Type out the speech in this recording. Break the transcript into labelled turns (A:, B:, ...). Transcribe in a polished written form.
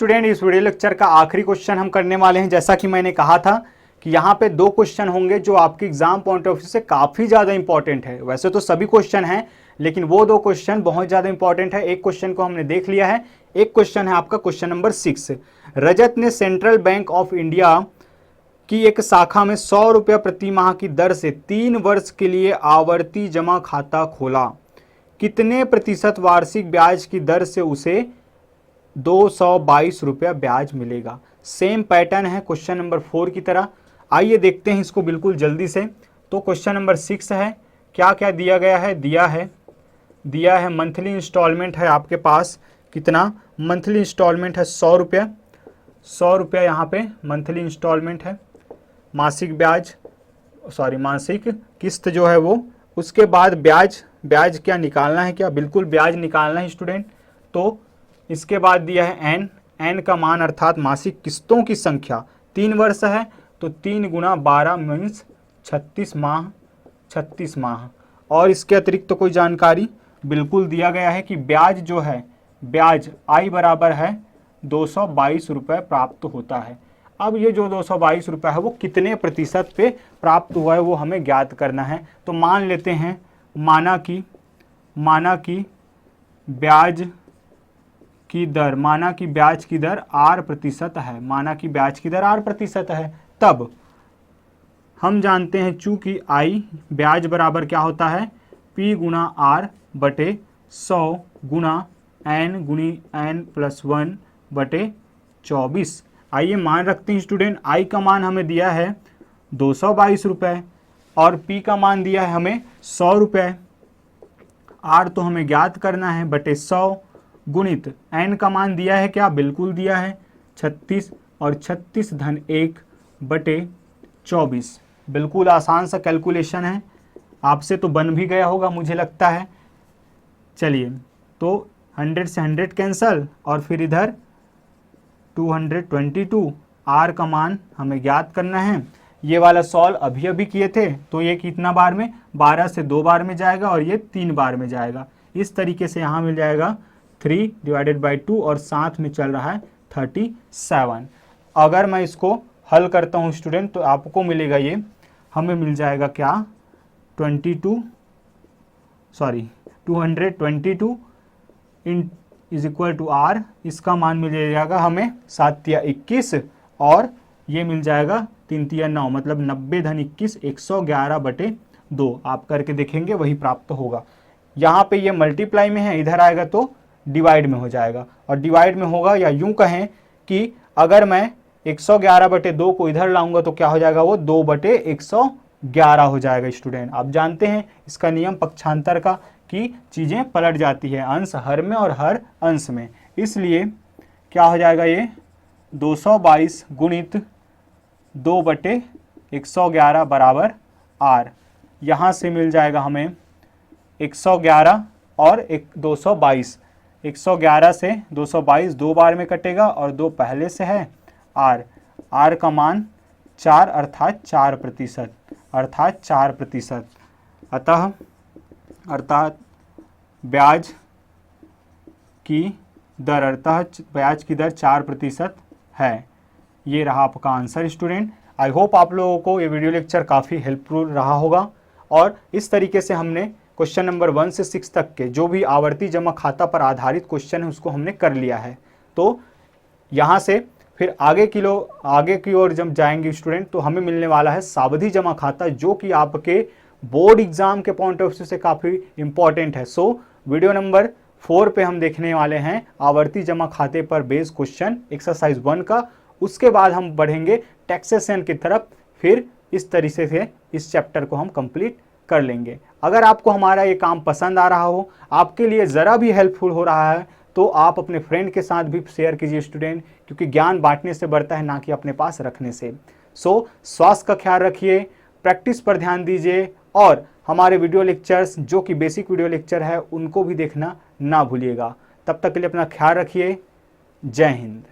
A: Student, इस video lecture का आखिरी क्वेश्चन हम करने वाले हैं। जैसा कि मैंने कहा था कि यहाँ पे दो क्वेश्चन होंगे जो आपके एग्जाम पॉइंट ऑफ व्यू से काफ़ी ज़्यादा इंपॉर्टेंट है। वैसे तो सभी क्वेश्चन हैं, लेकिन वो दो क्वेश्चन बहुत ज़्यादा इंपॉर्टेंट है। एक क्वेश्चन को हमने देख लिया है, एक क्वेश्चन है आपका क्वेश्चन नंबर 6। रजत ने सेंट्रल बैंक ऑफ इंडिया की एक शाखा में 100 रुपया प्रति माह की दर से 3 वर्ष के लिए आवर्ती जमा खाता खोला। कितने प्रतिशत वार्षिक ब्याज की दर से उसे 222 रुपया ब्याज मिलेगा। सेम पैटर्न है क्वेश्चन नंबर 4 की तरह। आइए देखते हैं इसको बिल्कुल जल्दी से। तो क्वेश्चन नंबर 6 है, क्या क्या दिया गया है? दिया है मंथली इंस्टॉलमेंट है आपके पास। कितना मंथली इंस्टॉलमेंट है? 100 रुपया। 100 रुपया यहाँ पे मंथली इंस्टॉलमेंट है। मासिक किस्त जो है वो, उसके बाद ब्याज क्या निकालना है? क्या बिल्कुल ब्याज निकालना है स्टूडेंट। तो इसके बाद दिया है एन का मान अर्थात मासिक किस्तों की संख्या। 3 वर्ष है तो 3 गुना 12 मीन्स 36 माह। और इसके अतिरिक्त तो कोई जानकारी बिल्कुल दिया गया है कि ब्याज जो है, ब्याज आई बराबर है 222 रुपये प्राप्त होता है। अब ये जो 222 रुपये है वो कितने प्रतिशत पे प्राप्त हुआ है वो हमें ज्ञात करना है। तो मान लेते हैं, माना कि ब्याज की दर 8% है। माना कि ब्याज की दर 8% है। तब हम जानते हैं चूंकि आई ब्याज बराबर क्या होता है? P गुना R बटे 100 गुना n प्लस 1 बटे 24। आइए मान रखते हैं स्टूडेंट, आई का मान हमें दिया है 222 रुपये और P का मान दिया है हमें 100 रुपये। R तो हमें ज्ञात करना है, बटे 100 गुणित n का मान दिया है क्या? बिल्कुल दिया है 36 और 36 धन 1 बटे 24। बिल्कुल आसान सा कैलकुलेशन है, आपसे तो बन भी गया होगा मुझे लगता है। चलिए, तो 100 से 100 कैंसल और फिर इधर 222। R का मान हमें ज्ञात करना है। ये वाला सॉल्व अभी किए थे तो ये कितना बार में? 12 से 2 बार में जाएगा और ये 3 बार में जाएगा। इस तरीके से यहाँ मिल जाएगा 3 डिवाइडेड बाई 2 और साथ में चल रहा है 37। अगर मैं इसको हल करता हूँ स्टूडेंट तो आपको मिलेगा, ये हमें मिल जाएगा क्या? 222 इज इक्वल टू R। इसका मान मिल जाएगा हमें 7 या 21 और ये मिल जाएगा 3 या 9, मतलब 90 धन 21 111 बटे 2। आप करके देखेंगे वही प्राप्त होगा। यहाँ पे ये मल्टीप्लाई में है, इधर आएगा तो डिवाइड में हो जाएगा। और डिवाइड में होगा, या यूं कहें कि अगर मैं 111 बटे 2 को इधर लाऊंगा तो क्या हो जाएगा? वो 2 बटे 111 हो जाएगा स्टूडेंट। आप जानते हैं इसका नियम पक्षांतर का कि चीज़ें पलट जाती है, अंश हर में और हर अंश में। इसलिए क्या हो जाएगा? ये 222 गुणित 2 बटे 111 बराबर R। यहाँ से मिल जाएगा हमें 111 और 222। 111 से 222 2 बार में कटेगा और 2 पहले से है। R का मान 4 अर्थात 4%। अर्थात ब्याज की दर 4% है। ये रहा आपका आंसर स्टूडेंट। आई होप आप लोगों को ये वीडियो लेक्चर काफ़ी हेल्पफुल रहा होगा। और इस तरीके से हमने क्वेश्चन नंबर 1 से 6 तक के जो भी आवर्ती जमा खाता पर आधारित क्वेश्चन है उसको हमने कर लिया है। तो यहाँ से फिर आगे की ओर जब जाएंगे स्टूडेंट तो हमें मिलने वाला है सावधि जमा खाता, जो कि आपके बोर्ड एग्जाम के पॉइंट ऑफ व्यू से काफ़ी इंपॉर्टेंट है। सो वीडियो नंबर 4 पे हम देखने वाले हैं आवर्ती जमा खाते पर बेस क्वेश्चन एक्सरसाइज 1 का। उसके बाद हम बढ़ेंगे टैक्सेशन की तरफ। फिर इस तरीके से इस चैप्टर को हम कंप्लीट कर लेंगे। अगर आपको हमारा ये काम पसंद आ रहा हो, आपके लिए ज़रा भी हेल्पफुल हो रहा है, तो आप अपने फ्रेंड के साथ भी शेयर कीजिए स्टूडेंट, क्योंकि ज्ञान बांटने से बढ़ता है, ना कि अपने पास रखने से। सो स्वास्थ्य का ख्याल रखिए, प्रैक्टिस पर ध्यान दीजिए और हमारे वीडियो लेक्चर्स जो कि बेसिक वीडियो लेक्चर है उनको भी देखना ना भूलिएगा। तब तक के लिए अपना ख्याल रखिए। जय हिंद।